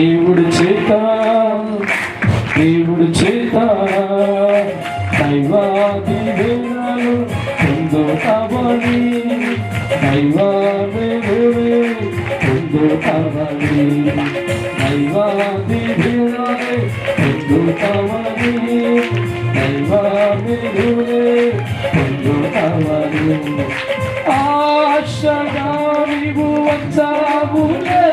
దేవుడు చేత దైవాది వేళలు పొందుతావని దైవాది పొందుతావని దైవాది వేళలు పొందుతావని దైవాది పొందుతావని ఆశగా నీవు వచ్చావులే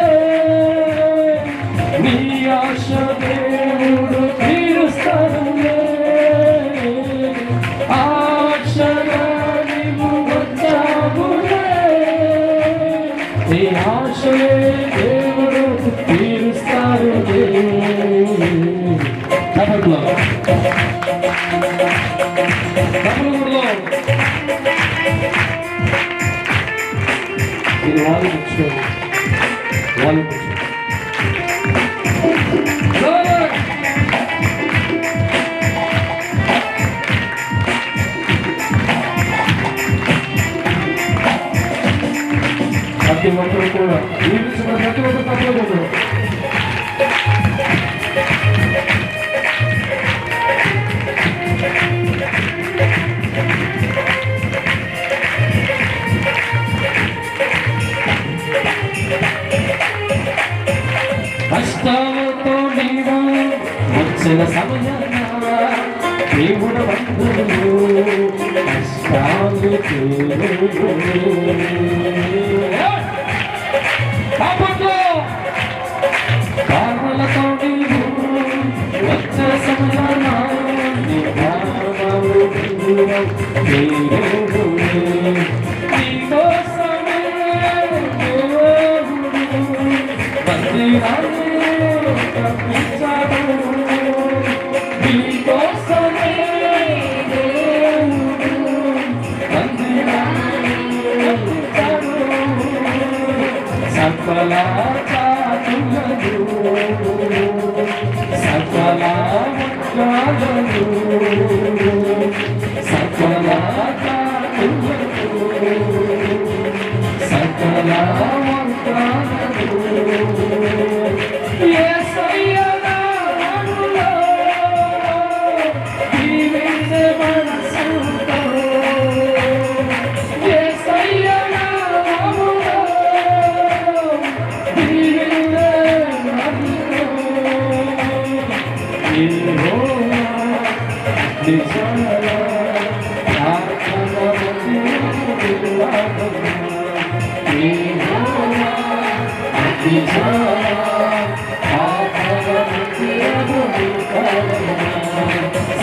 నీ ఆశ దేవుడు తీరుస్తాడులే ఆశగా నీవు వచ్చావులే నీ ఆశలే దేవుడు తీరుస్తాడులే తప్పట్లో ఇది వాళ్ళు కూర్చోండి వాళ్ళు ప్రతి ఒక్కరు కూడా జీవించిన ప్రతి ఒక్క తప్పకూడదు. కష్టాలతో నీవు వచ్చిన సమయాన దేవుడు బంధువులు కష్టాలు కారణలతో నీవు వచ్చే సమయాన నీకోసమే దేవుడు సకల సకల సకల సకల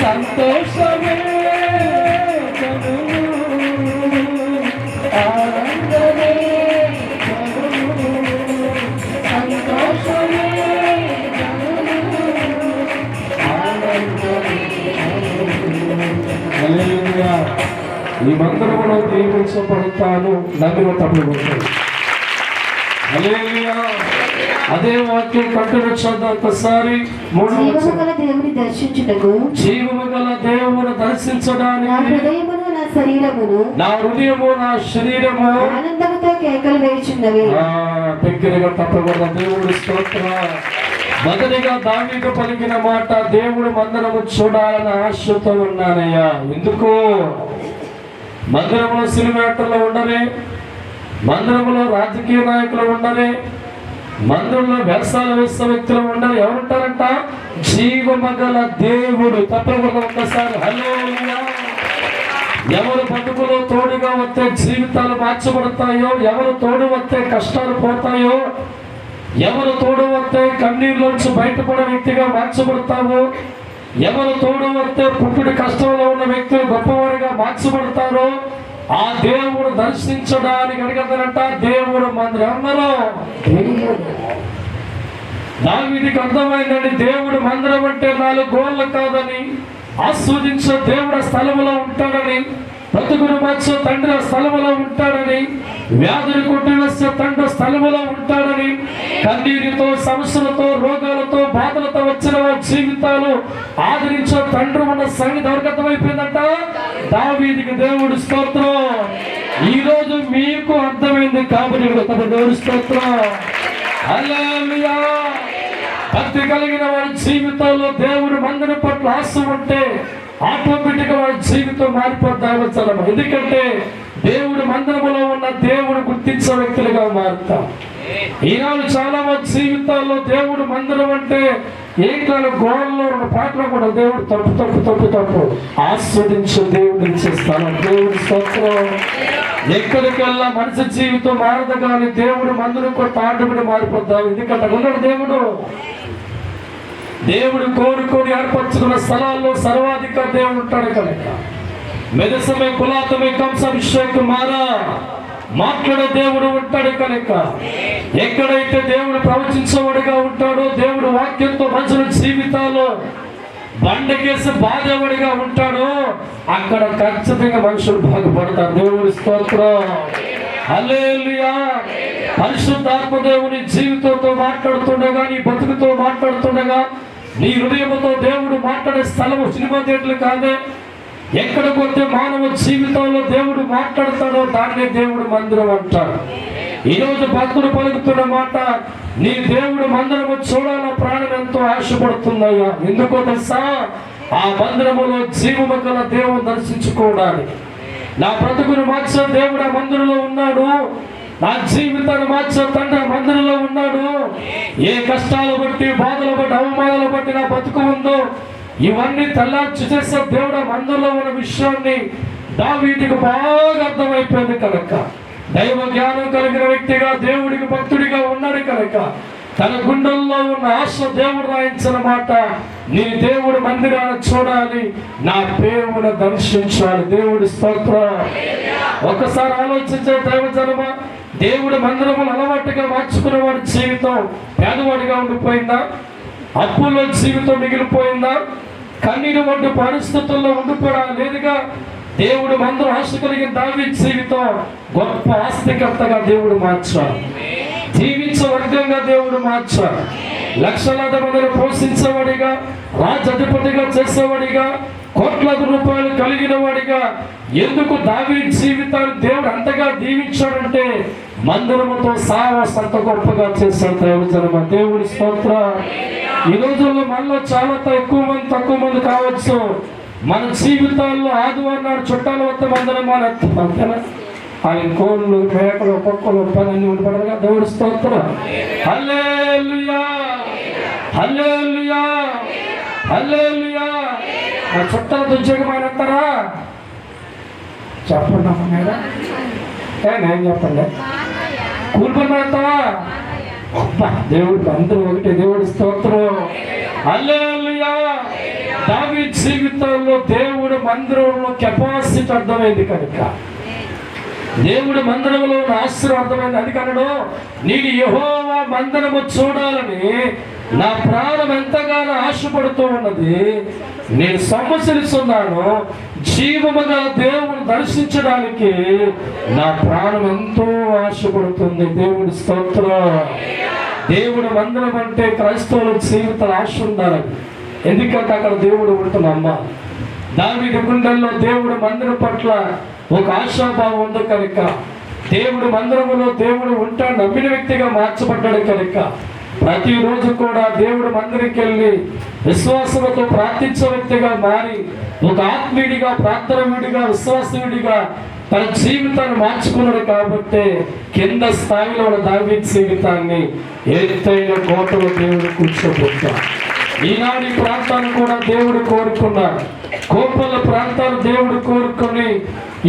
సంతోషమే ఆనందమే సంతోషమే ఈ మందిరంలో దీవించబడతాను నమ్మిన తప్పుడు అదే వాక్యం కంటిన్యూ చేద్దాం ఒకసారి. జీవము గల దేవుని దర్శించుటకు జీవము గల దేవుని దర్శించడానికి నా హృదయము నా శరీరము ఆనందముతో కేకలు వేయుచున్నవి. దగ్గరగా తప్పకుండా దేవుడు స్తోత్ర. మొదటిగా దావీదు పలికిన మాట, దేవుడు మందిరము చూడాలని ఆశతో ఉన్నానయ్యా. ఎందుకు? మందిరంలో సినిమాటర్లు ఉండరే, మందిరంలో రాజకీయ నాయకులు ఉండరే, మందిరంలో వ్యవసాయాలు వేసే వ్యక్తులు ఉండరు. ఎవరుంటారంట? జీవమగల దేవుడు. తప్పకుండా ఒక్కసారి హల్లెలూయా. ఎవరు బతుకులో తోడుగా వస్తే జీవితాలు మార్చబడతాయో, ఎవరు తోడు వస్తే కష్టాలు పోతాయో, ఎవరు తోడు వస్తే కన్నీరులోంచి బయటపడే వ్యక్తిగా మార్చబడతావో, ఎవరు తోడు వస్తే పుట్టుడి కష్టంలో ఉన్న వ్యక్తులు గొప్పవారిగా మార్చబడతారో ఆ దేవుడు దర్శించడానికి అడిగదనంట. దేవుడు మందిరంలో దావీదుకి అర్థమైందండి. దేవుడు మందిరం అంటే 4 గోళ్ళు కాదని, ఆస్వాదించే దేవుడు స్థలములో ఉంటాడని, బ్రతుకును మార్చే తండ్రి స్థలములో ఉంటాడని, వ్యాధులు కొట్టివేసే తండ్రి స్థలములో ఉంటాడని, కన్నీరుతో సమస్యలతో రోగాలతో బాధలతో వచ్చిన వారి జీవితాలు ఆదరించే తండ్రి ఉన్న సంగతి అవగతమైపోయిందంట దావీదుకి. దేవుడు స్తోత్రం. ఈ రోజు మీకు అర్థమైంది కాబట్టి దేవుడు స్తోత్రం. హల్లెలూయా. భక్తి కలిగిన వారి జీవితంలో దేవుడు మందిరం పట్ల ఆశ ఉంటే ఆటోమేటిక్ వారి జీవితం మారిపోతారు. ఎందుకంటే దేవుడు మందిరములో ఉన్న దేవుడు గుర్తించే వ్యక్తులుగా మారుతాం. ఈనాడు చాలా మంది జీవితాల్లో దేవుడు మందిరం అంటే ఏంటో గోడల్లో ఉన్న పాటలు కూడా దేవుడు తప్పు ఆస్వాదించే దేవుడు ఇచ్చేస్తాను. దేవుడి స్తోత్రం. ఎక్కడికెళ్ళా మనిషి జీవితం మారదు కానీ దేవుడు మందిరం కొట్ట ఆటోమేటిక్ మారిపోతాం. ఎందుకంటే ఉన్నాడు దేవుడు కోరుకొని ఏర్పరచుకున్న స్థలాల్లో సర్వాధికారి దేవుడు ఉంటాడు కనుక మెదసమే కులాతమే కంసాభిషేక్ మారా మాట్లాడే దేవుడు ఉంటాడు కనుక ఎక్కడైతే దేవుడు ప్రవచించేవాడిగా ఉంటాడో దేవుడు వాక్యంతో మనుషుల జీవితాల్లో బండకేసి బాధేవాడిగా ఉంటాడో అక్కడ ఖచ్చితంగా మనుషులు బాగుపడతారు. దేవుడి స్తోత్రం. హల్లెలూయా. పరిశుద్ధాత్మ దేవుని జీవితంతో మాట్లాడుతుండగా నీ బతుకుతో మాట్లాడుతుండగా నీ హృదయంతో దేవుడు మాట్లాడే స్థలము సినిమా థియేటర్లు కాదే. ఎక్కడ పోతే మానవ జీవితంలో దేవుడు మాట్లాడతాడో దాన్నే దేవుడు మందిరం అంటాడు. ఈరోజు భక్తులు పలుకుతున్న మాట, నీ దేవుడు మందిరము చూడాల ప్రాణం ఎంతో ఆశపడుతుందయ్యా. ఎందుకో తెలుసా? ఆ మందిరములో జీవము గల దేవుడు దర్శించుకోవడానికి. నా బ్రతుకును మార్చే దేవుడు ఆ మందిరంలో ఉన్నాడు. నా జీవితాన్ని మార్చే తండ్రి ఆ మందిరంలో ఉన్నాడు. ఏ కష్టాలు బట్టి, బాధలు బట్టి, అవమానాలు బట్టి నా బతుకు ఉందో ఇవన్నీ తెల్లార్చి చేసే దేవుడు మందిరంలో ఉన్న విషయాన్ని దావీదుకు బాగా అర్థమైపోయింది కనుక దైవ జ్ఞానం కలిగిన వ్యక్తిగా దేవుడికి భక్తుడిగా ఉన్నాడు కనుక తన గుండెల్లో ఉన్న ఆశ దేవుడు రాయించిన మాట, నీ దేవుడు మందిరాన్ని చూడాలి, నా దేవుని దర్శించాలి. దేవుడి స్తోత్రం. ఒక్కసారి ఆలోచించే దైవజనమా, దేవుడు మందిరములు అలవాటుగా మార్చుకునేవాడి జీవితం పేదవాడిగా ఉండిపోయిందా? అప్పుల్లో జీవితం మిగిలిపోయిందా? కన్నీరు వంటి పరిస్థితుల్లో ఉండిపోవడా లేదుగా. దేవుడు మందిరం ఆశ కలిగిన దావీదు జీవితం గొప్ప ఆస్తికర్తగా దేవుడు మార్చాడు. జీవించే వర్గంగా దేవుడు మార్చాడు. లక్షలాది మందిని పోషించేవాడిగా, రాజధిపతిగా చేసేవాడిగా, కోట్లాది రూపాయలు కలిగిన వాడిగా. ఎందుకు దావీదు జీవితాన్ని దేవుడు అంతగా దీవించాడంటే మందిరముతో సావాసంత గొప్పగా చేశాడు. దైవజనమా, దేవుడి స్తోత్రం. ఈ రోజుల్లో మనలో చాలా ఎక్కువ మంది తక్కువ మంది కావచ్చు. మన జీవితాల్లో ఆదివారం నాడు చుట్టాలు వస్తే మందిరం అంతేనా? ఆయన కోళ్ళు, మేకలు, కుక్కలు, పని ఉండబడగా. దేవుడి స్తోత్రం. హల్లెలూయా, హల్లెలూయా, హల్లెలూయా. ఆ చుట్టాలు దుర్జగమైన అంటారా? చెప్పండి అమ్మ మీద. నేను చెప్పండి. కూలిపని పెడతావా? దేవుడికి అందరూ ఒకటి. దేవుడి స్తోత్రం. హల్లెలూయా. దావీదు జీవితంలో దేవుడు మందిరంలో కెపాసిటీ అర్థమైంది కనుక దేవుడు మందిరంలో ఆశీర్వాదమైంది. అది కనడు నేను యెహోవా మందిరము చూడాలని నా ప్రాణం ఎంతగానో ఆశపడుతూ ఉన్నది. నేను సంవత్సరిస్తున్నాను జీవము గల దేవుని దర్శించడానికి నా ప్రాణం ఎంతో ఆశపడుతుంది. దేవుడి స్తోత్రం. దేవుడు మందిరం అంటే క్రైస్తవుల జీవితాలు ఆశ ఉండాలి. ఎందుకంటే అక్కడ దేవుడు ఉంటున్నమ్మ. దావీదు గుండెల్లో దేవుడు మందిరం పట్ల ఒక ఆశాభావం ఉంది కనుక దేవుడు మందిరములో దేవుడు ఉంటాడు నమ్మిన వ్యక్తిగా మార్చబడ్డాడు కనుక ప్రతిరోజు కూడా దేవుడు మందిరికి వెళ్ళి విశ్వాసంతో ప్రార్థించే వ్యక్తిగా మారి ఒక ఆత్మీయుడిగా, ప్రార్థనీయుడిగా, విశ్వాసీయుడిగా తన జీవితాన్ని మార్చుకున్నాడు. కాబట్టి కింద స్థాయిలో ఉన్న దావీదు జీవితాన్ని ఎత్తైన కోటలో దేవుడు కూర్చోబెట్టాడు. ఈనాడు ఈ ప్రాంతాన్ని కూడా దేవుడు కోరుకున్నాడు. కోపల ప్రాంతాలు దేవుడు కోరుకొని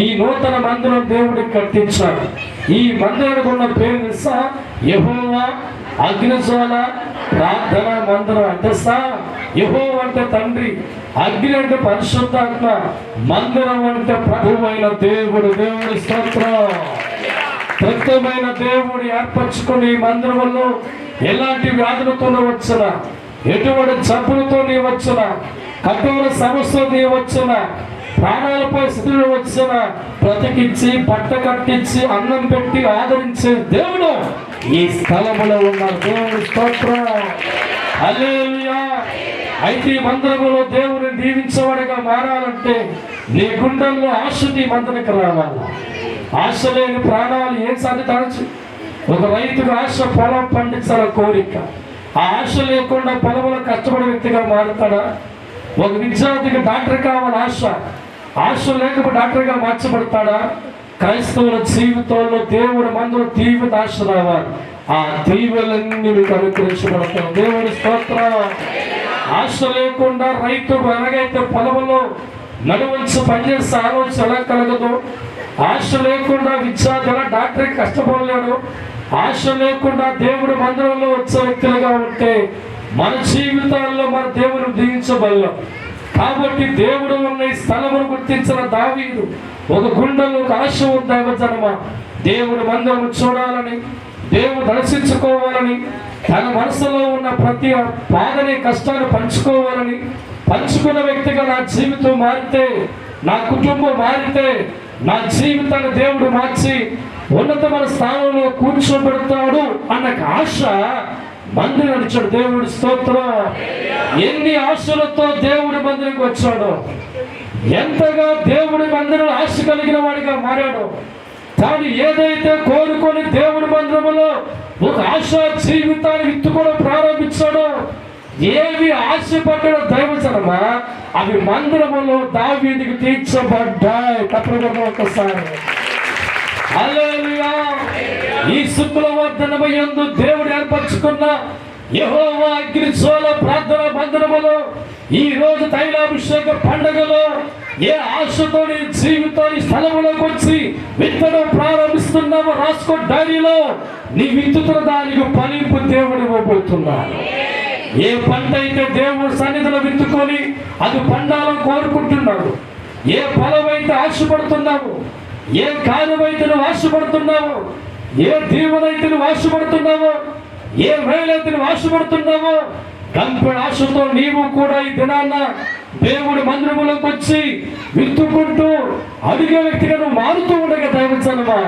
ఈ నూతన మందిరం దేవుడు కట్టించాడు. ఈ మందిరానికి ఉన్న పేరు తెలుసా? యెహోవా అగ్నిజ్వాల ప్రార్థన మందిరం. అంటే యెహోవా అంటే తండ్రి, అగ్ని అంటే పరిశుద్ధాత్మ, మందిరం అంటే ప్రభువైన దేవుడు. దేవుడి స్తోత్రం. ప్రత్యేకమైన దేవుడు ఏర్పరచుకుని ఈ మందిరంలో ఎలాంటి వ్యాధులతో వచ్చినా, ఎటువంటి జబ్బులతో నీ వచ్చిన, కఠోర సమస్యలు నీ వచ్చిన, ప్రాణాలపై స్థితిలో వచ్చిన బ్రతికించి బట్ట కట్టించి అన్నం పెట్టి ఆదరించే దేవుడు ఈ స్థలములో ఉన్న దేవుడి స్తోత్రం. హల్లెలూయా. అయితే ఈ మందిరములో దేవుని దీవించేవాడిగా మారాలంటే నీ గుండెల్లో ఆశ నీ మందిరికి రావాలి. ఆశ లేని ప్రాణాలు ఏం సాధించవచ్చు? ఒక రైతుకు ఆశ పొలం పండించాల కోరిక, ఆ ఆశ లేకుండా పొలంలో కష్టపడే వ్యక్తిగా మారుతాడా? ఒక విద్యార్థికి డాక్టర్ కావాలి ఆశ లేకపోతే డాక్టర్గా మార్చబడతాడా? క్రైస్తవుల జీవితంలో దేవుడి మందులో తీవ్ర ఆశ రావాలి. ఆ దీవెలన్నీ మీకు అనుగ్రహించబడతాయి. దేవుడి స్తోత్రం. ఆశ లేకుండా రైతు ఎలాగైతే పొలంలో నడువంచి పనిచేస్తే ఆలోచన ఎలా కలగదు? ఆశ లేకుండా విద్యార్థి ఎలా డాక్టర్కి కష్టపడలేడు? ఆశ లేకుండా దేవుడి మందిరంలో వచ్చే వ్యక్తులుగా ఉంటే మన జీవితాల్లో మన దేవుని దీవించబడలేం. కాబట్టి దేవుడు ఉన్న ఈ స్థలమును గుర్తించిన దావీదు ఒక గుండెలో ఒక ఆశ ఉంది. దైవజనమ దేవుడి మందిరం చూడాలని, దేవుడు దర్శించుకోవాలని, తన మనసులో ఉన్న ప్రతి బాధని కష్టాన్ని పంచుకోవాలని, పంచుకున్న వ్యక్తిగా నా జీవితం మారితే, నా కుటుంబం మారితే, నా జీవితాన్ని దేవుడు మార్చి ఉన్నతమైన స్థానంలో కూర్చోబెడతాడు అన్న ఆశ మందిరం నడిచాడు. దేవుడి స్తోత్రం. ఎన్ని ఆశలతో దేవుడి మందిరంకి వచ్చాడు, ఎంతగా దేవుడి మందిరం ఆశ కలిగిన వాడిగా మారాడు. తాను ఏదైతే కోరుకొని దేవుడి మందిరంలో ఒక ఆశా జీవితాన్ని విత్తుకోవడం ప్రారంభించాడో, ఏవి ఆశపడ్డాడో దైవజనమా అవి మందిరములో దావీదుకు తీర్చబడ్డాయి. తప్పకుండా ఒకసారి హల్లెలూయా. ఈ శుక్రవర్ధనము యందు దేవుడు ఏర్పరచుకున్న యెహోవా అగ్నిజ్వాల ప్రార్థన మందిరములో ఈ రోజు తైలాభిషేక పండుగలో ఏ ఆశతో నీ జీవితాన్ని స్థలములోకి వచ్చి విత్తడం ప్రారంభిస్తున్నామో రాసుకో డైరీలో. నీ విత్తుతున్న దానికి ఫలింపు దేవుడు ఇవ్వబోతున్నాడు. ఏ పంట అయితే దేవుడు సన్నిధిలో విత్తుకొని అది పండాలని కోరుకుంటున్నాడు, ఏ ఫలమైతే ఆశపడుతున్నావు, ఏ కార్యమైతే నువ్వు ఆశపడుతున్నావో, ఏ దీవెనైతే నువ్వు ఆశపడుతున్నావో, ఏ మేలైతే నువ్వు ఆశపడుతున్నావో, గంపెడు ఆశతో నీవు కూడా ఈ దినాన్న దేవుడి మందిరములోకి వచ్చి విత్తుకుంటూ అడిగే వ్యక్తిగా నువ్వు మారుతూ ఉండగా దైవజనమా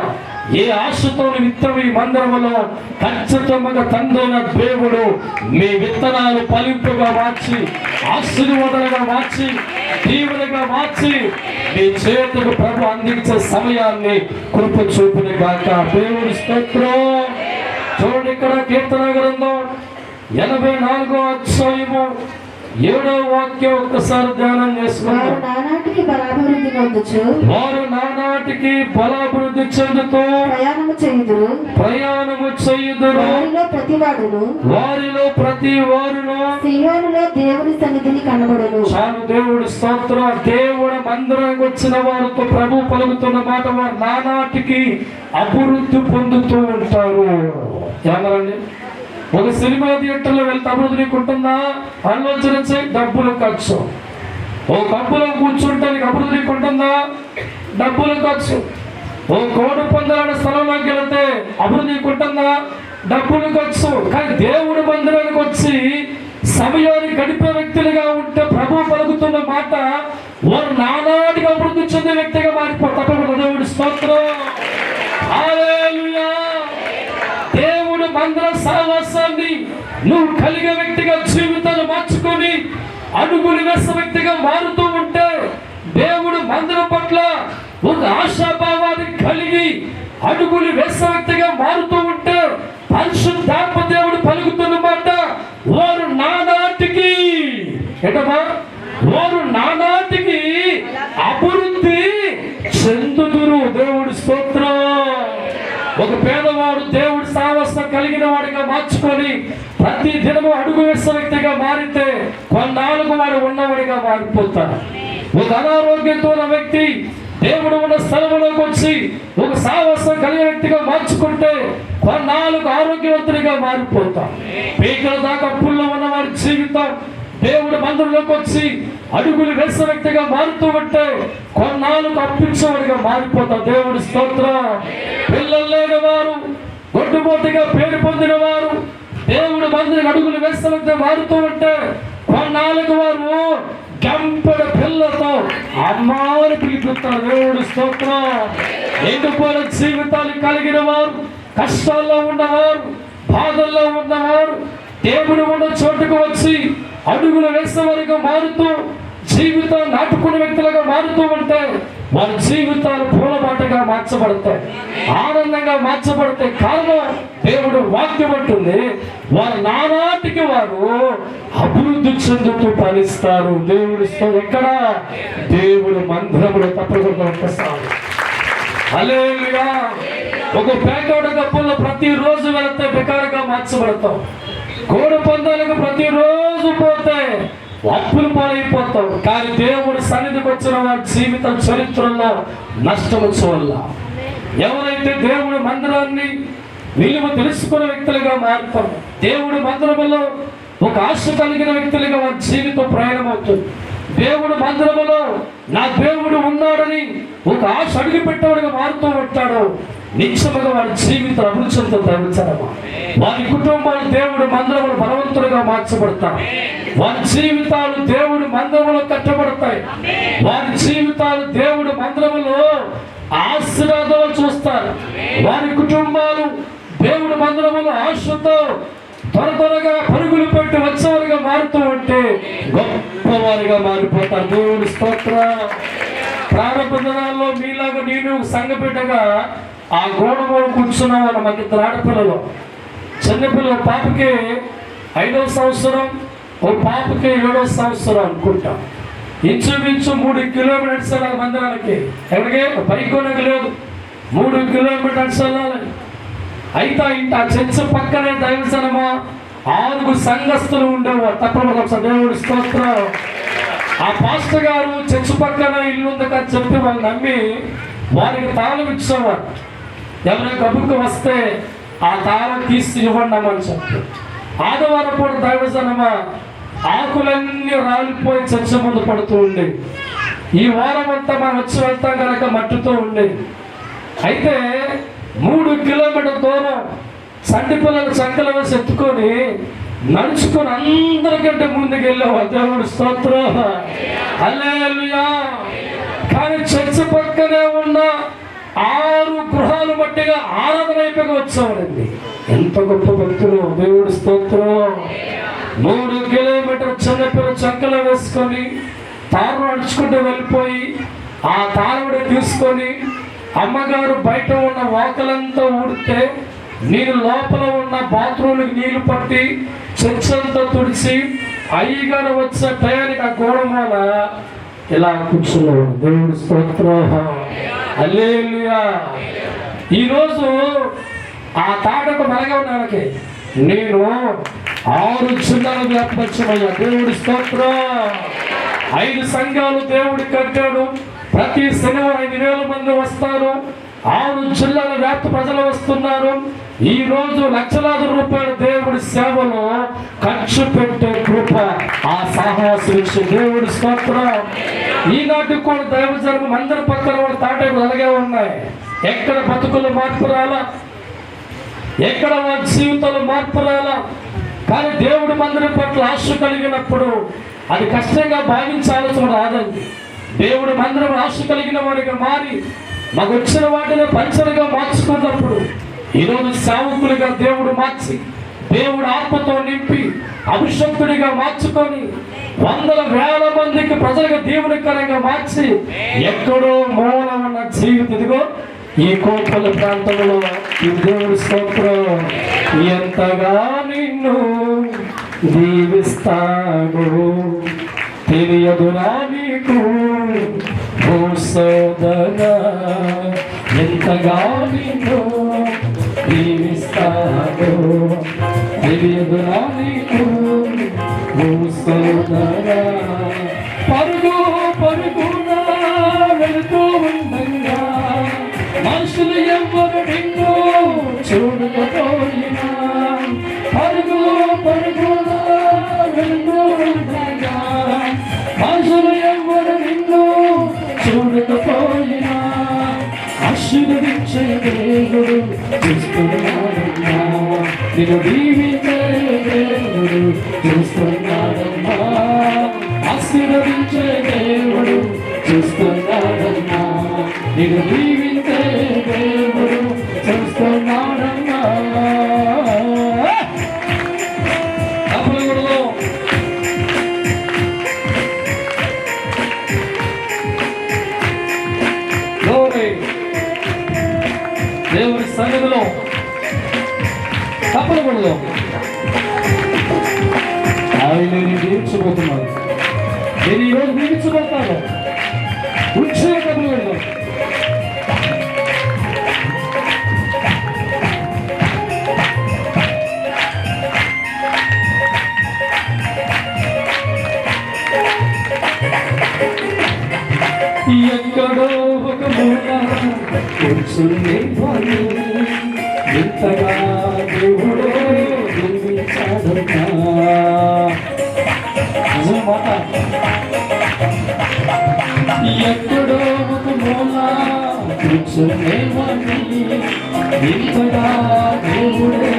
ఏ ఆశతో విత్తవు ఈ మందిరములో ఖచ్చితంగా తండ్రైన దేవుడు మీ విత్తనాలు ఫలింపుగా మార్చి, ఆశీర్వాదాలుగా మార్చి, దీవులుగా మార్చి మీ చేతులకు ప్రభు అందించే సమయాన్ని కృప చూపిన గాక. దేవుడి స్తోత్రం. చూడండి, ఇక్కడ కీర్తన గ్రంథం 84వ అధ్యాయము 7వ వాక్యం ఒక్కసారి ధ్యానం చేసుకుందాం. వారు నానాటికి బలాభివృద్ధి పొందుచు చెందుతూ ప్రయాణము చేయుదురు. వారిలో ప్రతి వారును సీయోనులో దేవుని సన్నిధిని కనబడును. చాలు. దేవుడి స్తోత్రం. దేవుడి మందిరానికి వచ్చిన వారితో ప్రభు పలుకుతున్న మాట, వారు నానాటికి అభివృద్ధి పొందుతూ ఉంటారు. ఏమరండి? ఒక సినిమా థియేటర్లో వెళ్తే అభివృద్ధి నీకు ఉంటుందా? ఆలోచన చేయి. డబ్బులు ఖర్చు. ఓ కప్పులో కూర్చుంటే నీకు అభివృద్ధి నీకు ఉంటుందా? డబ్బులు ఖర్చు. ఓ కోడి పందాల స్థలంలోకి వెళితే అభివృద్ధి నీకు ఉంటుందా? డబ్బులు ఖర్చు. కానీ దేవుడి మందిరానికి వచ్చి సమయాన్ని గడిపే వ్యక్తులుగా ఉంటే ప్రభు పలుకుతున్న మాట, వారు నానాటికి అభివృద్ధి చెందే వ్యక్తిగా మారిపోతారు. దేవుడి స్తోత్రం. హల్లెలూయా. దేవుడు మందిర సహవాసాన్ని నువ్వు కలిగే వ్యక్తిగా జీవితాన్ని మార్చుకొని అడుగులు వేసే వ్యక్తిగా మారుతూ ఉంటే, దేవుడు మందిరం పట్ల ఒక ఆశాభావాన్ని కలిగి అడుగులు వేసే వ్యక్తిగా మారుతూ ఉంటే, పరిశుద్ధాత్మ దేవుడు పలుకుతున్న మాట, వారు నానాటికి ఏంటమ్మా, వారు నానాటికి అభివృద్ధి చెందుదురు. దేవుడి స్తోత్రం. ఒక పేదవాడు దేవుడి సాహసం కలిగిన వాడిగా మార్చుకొని ప్రతి దినము అడుగు వేసే వ్యక్తిగా మారితే కొన్నాళ్ళకు వాడు ఉన్నవాడిగా మారిపోతాడు. ఒక అనారోగ్యంతో ఉన్న వ్యక్తి దేవుడు ఉన్న స్థలంలోకి వచ్చి ఒక సాహసం కలిగిన వ్యక్తిగా మార్చుకుంటే కొన్నాళ్ళకు ఆరోగ్యవంతుడిగా మారిపోతాం. పీకల దాకా అప్పుల్లో ఉన్నవాడి జీవితం దేవుడి మందిరంలోకి వచ్చి అడుగులు వేసే వ్యక్తిగా మారుతూ ఉంటే కొన్నాళ్ళకు అప్పించేవాడిగా మారిపోతాం. దేవుడి స్తోత్రం. పిల్లలు లేని వారు, గొడ్డుబోటిగా పేరు పొందిన వారు దేవుడి మందిరం అడుగులు వేసే వ్యక్తిగా మారుతూ ఉంటే కొన్నాళ్ళకు వారు గంపెడు పిల్లలతో అమ్మాని పిలుపుతారు. దేవుడి స్తోత్రం. ఎండిపోయిన జీవితాలు కలిగిన వారు, కష్టాల్లో ఉన్నవారు, బాధల్లో ఉన్నవారు దేవుడు ఉన్న చోటుకు వచ్చి అడుగులు వేసే వారిగా మారుతూ జీవితం నాటుకునే వ్యక్తులుగా మారుతూ ఉంటే వారి జీవితాలు పూలబాటగా మార్చబడతాయి, ఆనందంగా మార్చబడతాయి. కారణం దేవుడు వాక్యం అంటుంది, వారు నానాటికి వారు అభివృద్ధి చెందుతూ ఫలిస్తారు. దేవుడు ఎక్కడ? దేవుడు మందిరములు తప్పకుండా ఒక్కసారి హల్లెలూయా. ఒక పేకాట కప్పుల్లో ప్రతిరోజు వెళితే బెకారుగా మార్చబడతాం. కోడి పందాలకు ప్రతిరోజు పోతే అప్పులు పాలైపోతాం. కానీ దేవుడి సన్నిధికి వచ్చిన వారి జీవితం చరిత్రలో నష్టం వల్ల ఎవరైతే దేవుడి మందిరాన్ని విలువ తెలుసుకునే వ్యక్తులుగా మారుతాం, దేవుడి మందిరములో ఒక ఆశ కలిగిన వ్యక్తులుగా వారి జీవితం ప్రయాణం అవుతుంది. దేవుడు మందిరములో నా దేవుడు ఉన్నాడని ఒక ఆశ అడిగి పెట్టేవాడిగా మారుతూ ఉంటాడు. నిశ్చయముగా వారి జీవితం అభివృద్ధితో తగ్గించారమ్మా. వారి కుటుంబాలు దేవుడు మందిరములు బలవంతులుగా మార్చబడతారు. వారి జీవితాలు దేవుడు మందిరములో కట్టబడతాయి. వారి జీవితాలు దేవుడు మందిరములో ఆశీర్వాదాలు చూస్తారు. వారి కుటుంబాలు దేవుడు మందిరములో ఆశతో త్వరగా పరుగులు పెట్టి వచ్చేవారిగా మారుతూ ఉంటే గొప్పవారిగా మారిపోతారు. దేవుడి స్తోత్రం. ప్రారంభ దినాల్లో మీలాగా నేను సంఘపెట్టగా ఆ గోడ మూల కూర్చున్న వాళ్ళు మాకు ఇద్దరు ఆడపిల్లలు, చిన్నపిల్లలు. పాపకి 5వ సంవత్సరం, ఓ పాపకి 7వ సంవత్సరం అనుకుంటా. ఇంచుమించు 3 కిలోమీటర్స్ వెళ్ళాలి మందిరానికి. ఎక్కడికి? పైకోనకి లేదు, 3 కిలోమీటర్స్ వెళ్ళాలి. అయితే ఆ చర్చ పక్కనే దైవజనమా 6 సంఘస్థులు ఉండేవారు. తప్పకుండా దేవుడి స్తోత్రం. ఆ పాస్టర్ గారు చర్చ పక్కన ఇల్లు ఉంది కదా చెప్పి వాళ్ళు నమ్మి వారికి తాళం ఇచ్చేవారు. ఎవరైనా కబుర్కు వస్తే ఆ తాళం తీసి ఇవ్వండి చెప్పి. ఆదివారం పూట దైవజనమా ఆకులన్నీ రాలిపోయి చర్చ ముందు పడుతూ ఉండేవి. ఈ వారం అంతా మనం వచ్చి వెళ్తాం కనుక మట్టితో ఉండేది. అయితే 3 కిలోమీటర్ల దూరం సంటి పిల్లలు సంకల వేసి ఎత్తుకొని నడుచుకొని అందరికంటే ముందుకు వెళ్ళేవారు. దేవుడి స్తోత్రం. హల్లెలూయా. కానీ చర్చ పక్కనే ఉన్న 6 గృహాలు మట్టిగా ఆరాధన అయిపోయి వచ్చామండి. ఎంత గొప్ప భక్తులు. దేవుడి స్తోత్రం. 3 కిలోమీటర్ చిన్నపిల్ల చంకలు వేసుకొని తారు నడుచుకుంటూ వెళ్ళిపోయి ఆ తారుడి తీసుకొని అమ్మగారు బయట ఉన్న వాకలంతా ఊడితే నేను లోపల ఉన్న బాత్రూమ్కి నీళ్లు పట్టి చర్చంతా తుడిచి అయ్యగారు వచ్చే టయానికి ఆ గోడ మూల ఇలా కూర్చున్నాడు. దేవుడి స్తోత్రం. హల్లెలూయా. ఈరోజు ఆ తాటకు మనగవడానికి నేను 6 జిల్లాలు వ్యాపించమయ్యా. దేవుడి స్తోత్రం. 5 సంఘాలు దేవుడి కట్టాడు. ప్రతి శనివారం 5,000 మంది వస్తారు. 6 జిల్లాల వ్యాప్త ప్రజలు వస్తున్నారు. ఈ రోజు లక్షలాది రూపాయలు దేవుడి సేవలో ఖర్చు పెట్టే కృప ఆ సాహసు దేవుడి స్తోత్రం. ఈనాటికి కూడా దైవజనం అందరి పక్కన కూడా తాటేలు అలాగే ఉన్నాయి. ఎక్కడ బతుకులు మార్పు రాలా, ఎక్కడ వారి జీవితంలో మార్పు రాలా. కానీ దేవుడి మందిరం పట్ల ఆశ కలిగినప్పుడు అది కష్టంగా భావించాల్సిన రాదండి. దేవుడు మందిరం ఆశ కలిగిన వాడిగా మారి మాకు వచ్చిన వాటిని పంచలుగా మార్చుకున్నప్పుడు ఈరోజు సేవకులుగా దేవుడు మార్చి దేవుడు ఆత్మతో నింపి అభిషక్తుడిగా మార్చుకొని వందల వేల మందికి ప్రజలకు దీవునికరంగా మార్చి ఎక్కడో మూల ఉన్న జీవితం ఇదిగో ఈ కోపల ప్రాంతంలో ఈ దేవుడి స్తోత్రం. ఎంతగా నిన్ను దీవిస్తాడు తెలియదురా నీకు ఓ సోదరా, ఎంతగా నిన్ను దీవిస్తాడు తెలియదురా నీకు ఓ సోదరా. పరుగు పరుగునా వెళుతూ ఉండగా మనుషులు ఎవ్వరు నిన్ను చూడకపోయినా, పరుగు పరుగునా వెళుతూ ఉండగా మనుషులు ఎవ్వరు నిన్ను చూడకపోయినా ఆశీర్వదించే దేవుడు చూస్తున్నాడమ్మా, నిన్ను దీవించే దేవుడు చూస్తున్నాడమ్మా, ఆశీర్వదించే దేవుడు చూస్తున్నాడమ్మా, నిన్ను దీవించే దేవుడు చూస్తున్నాడమ్మా. నేను దీవించబోతున్నాను. నేను ఈరోజు దీవించబోతాను. ఉద్యోగంలో ఎక్కడో ఒక మూల కూర్చుని ఇంతగా దేవుడే దీవించాడన్నా. నిజమాట. ఎక్కడో ఒక మూల కూర్చుని ఇంతగా దేవుడే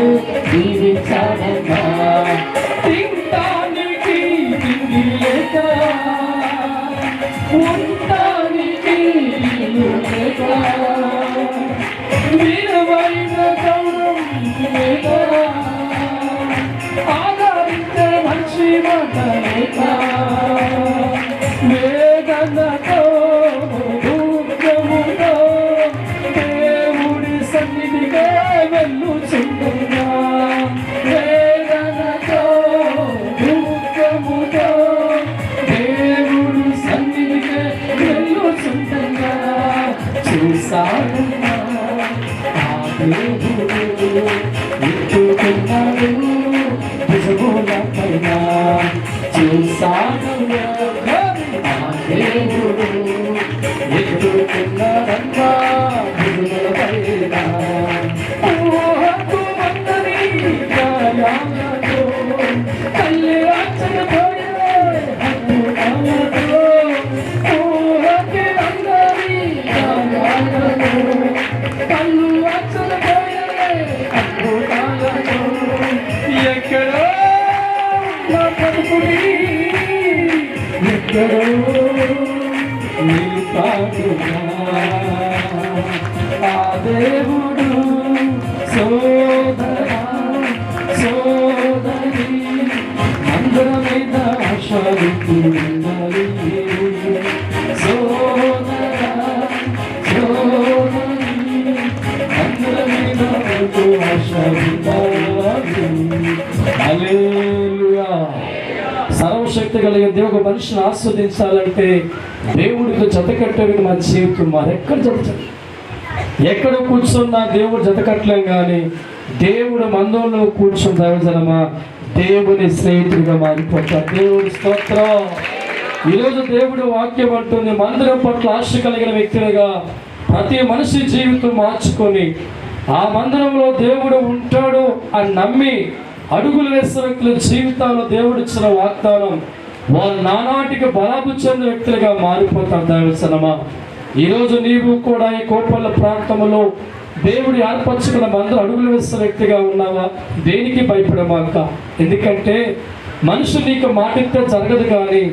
దీవించాడన్నా. తింటానికి తిండి లేక ఉంటానికి లేక వీరమైన గౌరవం లేక ఆదరించే మంచి మాట లేక వేదనతో దుఃఖముతో దేవుడి సన్నిధిగా వెళ్ళుచుంటున్నా. వేదనతో దుఃఖముతో దేవుడి సన్నిధిగా వెళ్ళుచుంటున్నా. చూసానున్నా ఆ దేవుడు ఎత్తుకున్నాడు భుజముల పైన. చూసానున్నా ఆ దేవుడు ఎత్తుకున్నాడన్నా భుజముల పైన. ఊహకు మందని గాయాలతో తల్లి రాచకపోయే అద్భుతాలతో. ఊహకి అందరి గాయాలతో కళ్ళు రాచకపోయే అద్భుతాలతో. ఎక్కడో నా బ్రతుకుని ఎక్కడో నిలుపాడునా ఆ దేవుడు. సోదరా సోదరి అందరి మీద ఆశలు ఉండాలి. సోదరా సోదరి అందరి మీద ఆశలు ఉండాలి. హల్లెలూయా. సర్వశక్తి కలిగిన దేవుడు మనిషిని ఆస్వాదించాలంటే దేవుడికి జత కట్టేది మన జీవితం. మరెక్కడ జత ఎక్కడ కూర్చున్నా దేవుడు జత కట్టలేం, కానీ దేవుడు మందంలో కూర్చున్న దైవజనమా దేవుని స్నేహితుడిగా మారిపోతారు. దేవుడి స్తోత్రం. ఈరోజు దేవుడు వాక్యం అంటుంది, మందిరం పట్ల ఆశ కలిగిన వ్యక్తులుగా ప్రతి మనిషి జీవితం మార్చుకొని ఆ మందిరంలో దేవుడు ఉంటాడు అని నమ్మి అడుగులు వేసిన వ్యక్తుల జీవితాల్లో దేవుడు ఇచ్చిన వాగ్దానం వాళ్ళు నానాటికి బలాబు చెందిన వ్యక్తులుగా మారిపోతారు. దైవజనమా ఈరోజు నీవు కూడా ఈ కోపల్ల ప్రాంతంలో దేవుడి ఏర్పరచుకున్న మందరం అడుగులు వేసిన వ్యక్తిగా ఉన్నావా? దేనికి భయపడమాక. ఎందుకంటే మనుషు నీకు మాటిస్తే జరగదు, కానీ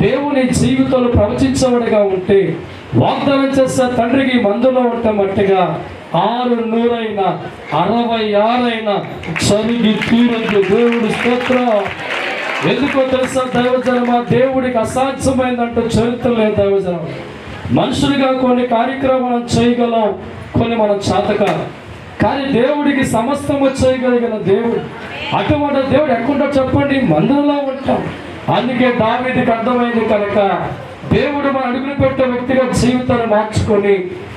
దేవుని జీవితంలో ప్రవచించేవాడిగా ఉంటే వాగ్దానం చేసే తండ్రికి మందులో ఉంటామట్టుగా 600 66 చదివి తీరదు. దేవుడి స్తోత్రం. ఎందుకో తెలుసా దైవజనమా, దేవుడికి అసాధ్యమైందంటూ చరిత్ర లేదు. దైవజనం మనుషులుగా కొన్ని కార్యక్రమాలను చేయగలం, కొన్ని మనం చేతకాలం, కానీ దేవుడికి సమస్తము చేయగలిగిన దేవుడు. అటువంటి దేవుడు ఎక్కడుంటో చెప్పండి? మందిరంలో ఉంటాం. అందుకే దావీదుకి అర్థమైంది కనుక దేవుడు మన అడుగులు పెట్టే వ్యక్తిగా జీవితాన్ని మార్చుకొని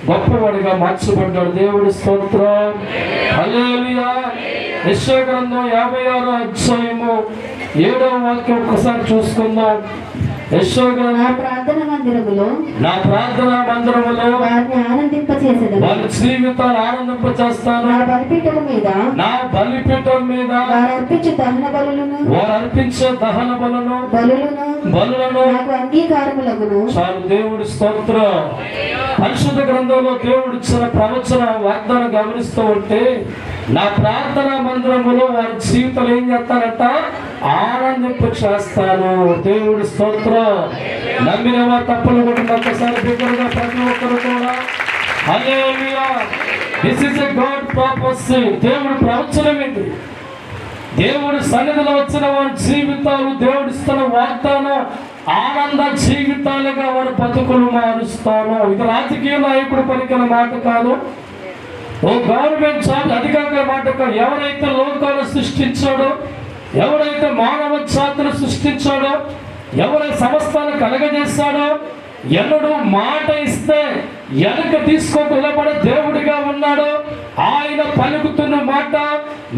గొప్పవాడిగా మార్చబడ్డాడు. దేవుడి స్తోత్రం. హల్లెలూయా. యెషయా గ్రంథం 56వ అధ్యాయము 7వ వాక్యం ఒకసారి చూసుకుందాం. నా ప్రార్థన మందిరములో వారిని ఆనందింపచేసేదను. వాళ్ళ జీవితాలు ఆనందింపచేస్తాను. నా బలిపీఠం మీద వారు అర్పించే దహన బలులను నాకు అంగీకారములగును. చాలు. దేవుడి స్తోత్రం. పరిశుద్ధ గ్రంథంలో దేవుడు ఇచ్చిన ప్రవచన వాగ్దానం గమనిస్తూ ఉంటే, నా ప్రార్థన మందిరములో వారి జీవితాలు ఏం చేస్తారంట? ఆనందింపు చేస్తాను. దేవుడి స్తోత్రం. నమ్మిన వారు తప్పులు కొట్టిన ఒక్కసారి బిగ్గరగా ప్రతి ఒక్కరు కూడా hallelujah. This is a God prophecy. దేవుడి ప్రవచనం ఏంటి? దేవుడి సన్నిధిలో వచ్చిన వారి జీవితాలు దేవుడి ఇస్తున్న వాగ్దానం ఆనంద జీవితాలుగా వారి బతుకులు మారుస్తాను. ఇది రాజకీయ నాయకుడు పలికిన మాట కాదు, ఓ గవర్నమెంట్ జాబ్ అధికారుల మాట కాదు. ఎవరైతే లోకాలు సృష్టించాడో, ఎవరైతే మానవ జాతిని సృష్టించాడో, ఎవరైతే సమస్తాన్ని కలగజేస్తాడో, ఎన్నడూ మాట ఇస్తే వెనక తీసుకోక నిలబడే దేవుడిగా ఉన్నాడో, ఆయన పలుకుతున్న మాట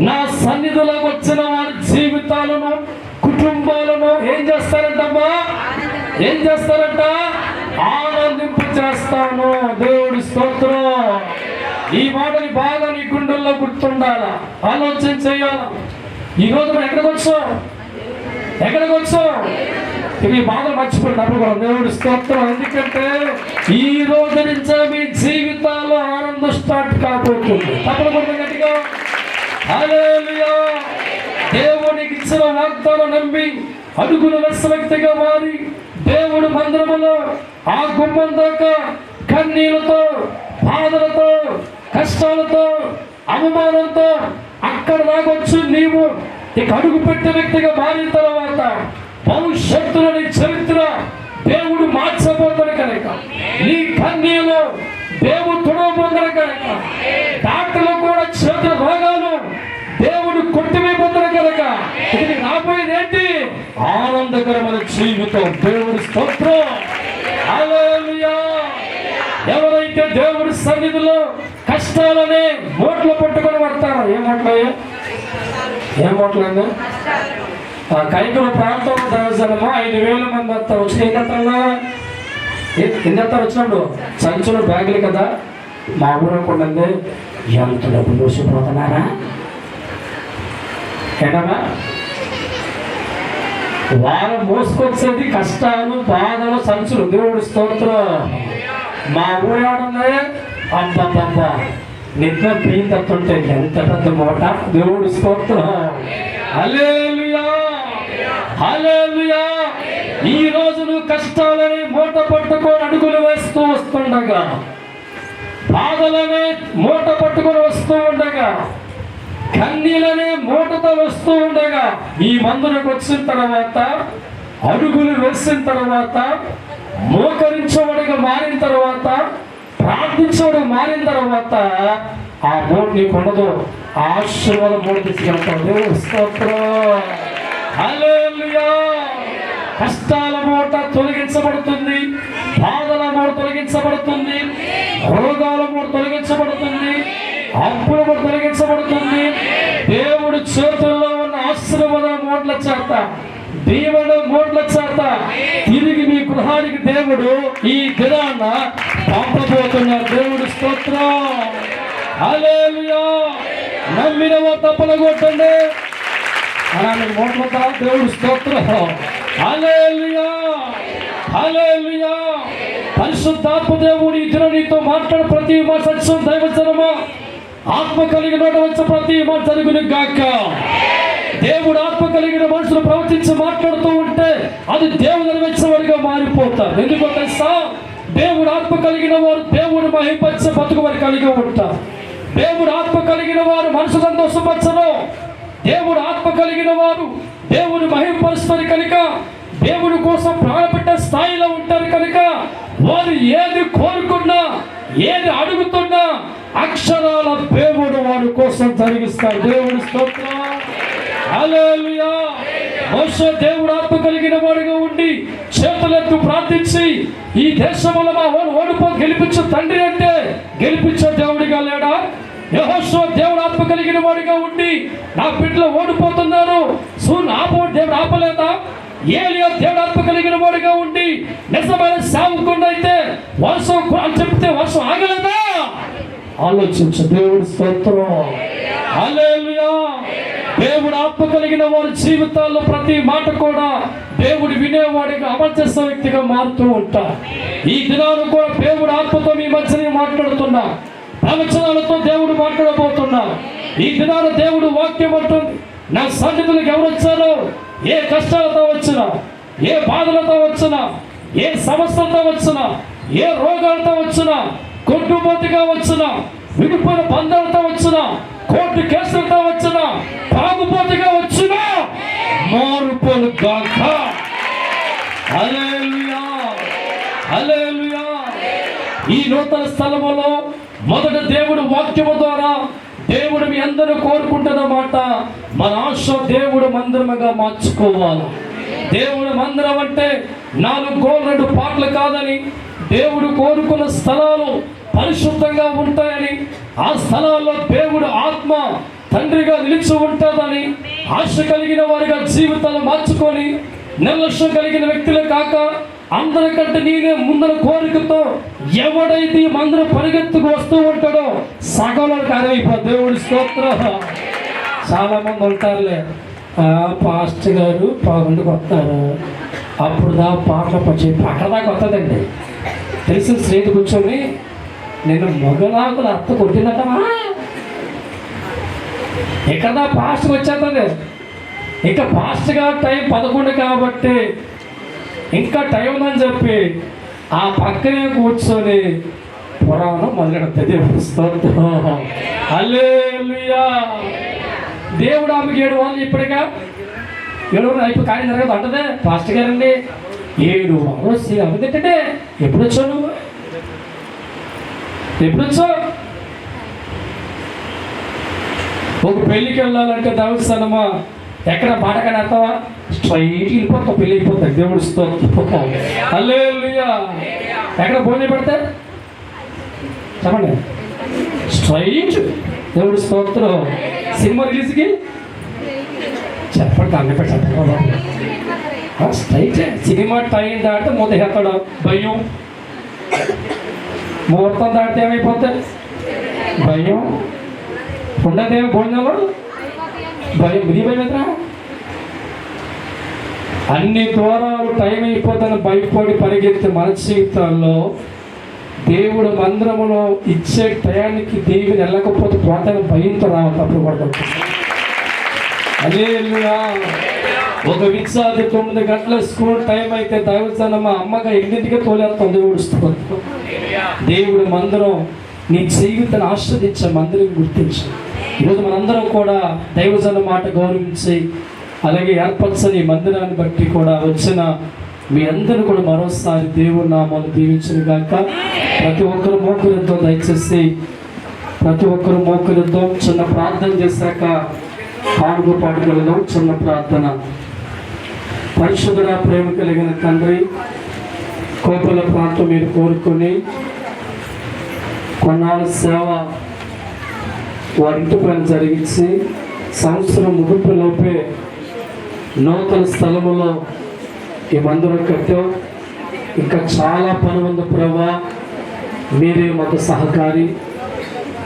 నా సన్నిధిలో వచ్చిన వారి జీవితాలను, కుటుంబాలను ఏం చేస్తారంటమ్మా? ఏం చేస్తారంట? ఆనందింపు చేస్తాను. దేవుడి స్తోత్రం. ఈ మాటని బాగా నీ గుండెల్లో గుర్తుండాలా, ఆలోచన చేయాలా. ఈ రోజు మనం ఎక్కడికి వచ్చాం? ఎక్కడికి వచ్చాం? ఈ బాధలు మర్చిపోయినప్పుడు దేవుడి స్తోత్రం. ఎందుకంటే ఈ రోజు నుంచే మీ జీవితాల్లో ఆనందం స్టార్ట్ కాబోతుంది. తప్పకుండా గట్టిగా హల్లెలూయా. దేవునికి ఇచ్చిన వాగ్దానం నమ్మి అడుగులు వెస్స వ్యక్తిగా మారి దేవుడు మందిరములో ఆ గుమ్మం దాకా కన్నీళ్లతో, బాధలతో, కష్టాలతో, అవమానంతో అక్కడ దాకొచ్చు నీవు ఇక అడుగు పెట్టే వ్యక్తిగా మారిన తర్వాత భవిష్యత్తులోని చరిత్ర దేవుడు మార్చబోతాడు కనుక, నీ కన్నీళ్ళు దేవుడు తుడవబోతాడు కనుక, డాక్టర్లు కూడా చేతుల రోగాలు దేవుడు కొట్టివేయబోతాడు కనుక, ఇది రాబోయేది ఏంటి? ఆనందకరమైన జీవితం. దేవుడి స్తోత్రం. హల్లెలూయా. ఎవరైతే దేవుడి సన్నిధిలో కష్టాలనే మూటలు పట్టుకొని పడతారో, ఏ మూటలండి? కైకుల ప్రాంతంలో దర్శనమో 5,000 మంది వస్తారు. వచ్చి ఎన్ని వస్తారు? వచ్చినప్పుడు సంచులు బ్యాగులు కదా. మా ఊరకుండండి ఎంత డబ్బులు మోసిపోతున్నారా ఏంటమ్మా? వారు మోసుకొచ్చేది కష్టాలు, బాధలు, సంచులు. దేవుడి స్తోత్రం. మా ఊరాడుందే అబ్బబ్బబ్బా నిద్ర బియ్యం తట్టుంటే ఎంత పెద్ద మూట. దేవుడి స్తోత్రం. హల్లెలూయా. హల్లెలూయా. ఈ రోజు నువ్వు కష్టాలని మూట పట్టుకొని అడుగులు వేస్తూ వస్తుండగా, బాధలనే మూట పట్టుకొని వస్తూ ఉండగా, కన్నీలనే మూటతో వస్తూ ఉండగా, ఈ మందులకు వచ్చిన తర్వాత, అడుగులు వేసిన తర్వాత, మోకరించేవాడిగా మారిన తర్వాత, ప్రార్థించేవాడు మారిన తర్వాత ఆ మూడు నీకు ఉండదు. ఆశీర్వాదం మూడు తీసుకెళ్తావు. దేవుడి స్తోత్రం. హల్లెలూయా. కష్టాల మూట తొలగించబడుతుంది, బాధల మూట తొలగించబడుతుంది, రోగాల మూట తొలగించబడుతుంది, అప్పుల మూట తొలగించబడుతుంది. దేవుడి చేతుల్లో ఉన్న ఆశీర్వాద మూటల చేత, దీవెన మూటల చేత తిరిగి మీ గృహానికి దేవుడు ఈ దినాన పంపబోతున్నారు. దేవుడి స్తోత్రం. హల్లెలూయా. నమ్మినవో తప్పలు కొట్టండి. అలానే మూటలతో దేవుడి స్తోత్రం. హల్లెలూయా. హల్లెలూయా. పరిశుద్ధాత్మ దేవుడు ఈ దినం నీతో మాట్లాడు. ప్రతి మా సత్యం దైవజనమా, ఆత్మ కలిగిన వచ్చే ప్రతి మా జరుగును గాక. దేవుడు ఆత్మ కలిగిన మనుషులు ప్రవర్తించి మాట్లాడుతూ ఉంటే అది దేవుడు నెరవేర్చేవాడిగా మారిపోతారు. ఎందుకో తెలుసా? దేవుడు ఆత్మ కలిగిన వారు దేవుడు మహిమపరిచే బతుకు వారు కలిగి ఉంటారు. దేవుడు ఆత్మ కలిగిన వారు మనసు సంతోషపరచరు. దేవుడు ఆత్మ కలిగిన వారు దేవుడు మహిమపరుస్తారు కనుక, దేవుడి కోసం ప్రాణపెట్టే స్థాయిలో ఉంటారు కనుక, వారు ఏది కోరుకున్నా, ఏది అడుగుతున్నా అక్షరాల దేవుడు వారి కోసం జరిగిస్తారు. దేవుడి స్తోత్రం. హల్లెలూయా. మోషే దేవుడు ఆత్మ కలిగిన వాడిగా ఉండి చేతులెత్తు ప్రార్థించి, ఈ దేశంలో మా ఓడిపో గెలిపించే తండ్రి అంటే గెలిపించే దేవుడిగా లేడా? యెహోషువ దేవుడు ఆత్మ కలిగిన వాడిగా ఉండి నా బిడ్డలు ఓడిపోతున్నారు, దేవుడు ఆపలేదా? ఏలియా దేవుడు ఆత్మ కలిగిన వాడిగా ఉండి నిజమైన సేవకుడు అయితే వర్షం అని చెప్తే వర్షం ఆగలేదా? ఆలోచించు. దేవుడి స్తోత్రం. హల్లెలూయా. దేవుడు ఆత్మ కలిగిన వారి జీవితాల్లో ప్రతి మాట కూడా దేవుడు వినేవాడిగా అమలు చేసే వ్యక్తిగా మారుతూ ఉంటారు. ఈ దినాలు కూడా దేవుడు ఆత్మతో మీ మధ్యనే మాట్లాడుతున్నా, ప్రవచనాలతో దేవుడు మాట్లాడబోతున్నా. ఈ దినాలు దేవుడు వాక్యం అంటుంది, నా సన్నిధులకు ఎవరు వచ్చారో, ఏ కష్టాలతో వచ్చినా, ఏ బాధలతో వచ్చినా, ఏ సమస్యలతో వచ్చినా, ఏ రోగాలతో వచ్చినా, కొట్టుబోతుగా వచ్చినా, విడిపోయిన బంధాలతో వచ్చినా, కోర్టు కేసులతో వచ్చినా, తాగుబోతుగా వచ్చినా మారుపోలు గాక. హల్లెలూయా. హల్లెలూయా. ఈ నూతన స్థలములో మొదట దేవుడు వాక్యము ద్వారా దేవుడు మీ అందరూ కోరుకుంటున్నమాట, మన ఆశ దేవుడు మందిరముగా మార్చుకోవాలి. దేవుడు మందిరం అంటే 4 గోల్ 2 పాటలు కాదని, దేవుడు కోరుకున్న స్థలాలు పరిశుద్ధంగా ఉంటాయని, ఆ స్థలాల్లో దేవుడు ఆత్మ తండ్రిగా నిలిచి ఉంటుందని, ఆశ కలిగిన వారిగా జీవితాలు మార్చుకొని నిర్లక్ష్యం కలిగిన వ్యక్తులే కాక అందరికంటే నేనే ముందర కోరికతో ఎవడైతే ఈ మందిరం పరిగెత్తుకు వస్తూ ఉంటాడో సగంలోకి అరైపోయి దేవుడి స్తోత్రం. చాలా మంది ఉంటారులే, పాస్టర్ గారు 11కి వస్తారు, అప్పుడు దా పాటలు చెప్పి అక్కడ దాకా వస్తుందండి. తెలిసిన స్నేహితు కూర్చొని నేను మొగలాకులు అత్త కొట్టినట్టమా, ఇక్కడ పాస్ట్కి వచ్చేస్తుంది. ఇంకా పాస్ట్గా టైం 11 కాబట్టి ఇంకా టైం ఉందని చెప్పి ఆ పక్కనే కూర్చొని పురాణం మొదలెడుతుంది. దేవుడి స్తోత్రం. హల్లెలూయా. దేవుడు ఆమెకి 7 వారాలు ఇప్పటిగా 7 వారాలు అయిపోయి కార్యం జరగదు అంటదే పాస్టర్ గారండి. 7 వారాలు అవిందంటే ఎప్పుడు వచ్చావు నువ్వు, ఎప్పుడు వచ్చావు? ఒక పెళ్ళికి వెళ్ళాలంటే దేవస్థానమా ఎక్కడ బాటకని వస్తావా, స్ట్రైట్ వెళ్ళిపోతావు, పెళ్ళి అయిపోతాయి. దేవుడు స్తోత్రం. హల్లెలూయా. ఎక్కడ భోజనం పెడితే చెప్పండి, స్ట్రైట్. దేవుడు స్తోత్రం. సినిమా రిలీజ్కి చెప్పండి, అన్ని పెట్టాలి స్ట్రైట్. సినిమా టైం దాటితే మొదలెత్తాడు భయం, ముహూర్తం దాటితే ఏమైపోతుంది భయం, ఉండదేమో భోజనంలో భయం, ఇది భయమేరా. అన్ని దూరాలు టైం అయిపోతాను భయపడి పరిగెత్తే మన జీవితాల్లో దేవుడు మందిరములో ఇచ్చే టయానికి దేవుని వెళ్ళకపోతే పోతాను భయంతో రావాలి. తప్పుడు పడుతుంది. హల్లెలూయా. ఒక విద్యార్థి 9 గంటల స్కూల్ టైం అయితే దైవజనం మా అమ్మగా 8ంటికే తోలేస్తాం. దేవుడు స్తోత్రం. దేవుడు మందిరం నీ జీవితాన్ని ఆస్వాదించే మందిరం గుర్తించు. ఈరోజు మనందరం కూడా దైవజన మాట గౌరవించి అలాగే ఏర్పరచని మందిరాన్ని బట్టి కూడా వచ్చిన మీ అందరూ కూడా మరోసారి దేవుడి నామాలు దీవించిన గాక. ప్రతి ఒక్కరు మోకరిద్దాం, దయచేసి ప్రతి ఒక్కరు మోకరిద్దాం. చిన్న ప్రార్థన చేశాక పాడుగలుగుదాం. చిన్న ప్రార్థన. పరిశుద్ధుడ, ప్రేమ కలిగిన తండ్రి, కోపల ప్రాంతం మీరు కోరుకొని కొన్నాళ్ళ సేవ వారింటి పైన జరిగించి సంవత్సరం ముగింపులోపే నూతన స్థలములో ఈ మందిరం కట్టాం. ఇంకా చాలా పని ఉంది ప్రభా. మీరే మాకు సహకారి,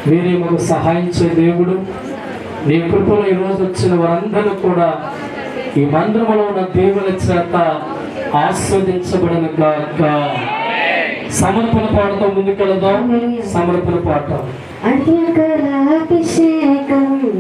మీరే మాకు సహాయించే దేవుడు. నీ కృపలో ఈరోజు వచ్చిన వారందరూ కూడా ఈ మందిరంలో ఉన్న దేవుల చేత ఆస్వాదించబడిన గాక. సమర్పణ పాటతో ముందుకెళ్దాం. సమర్పణ పాట. అధికరాభిషేకం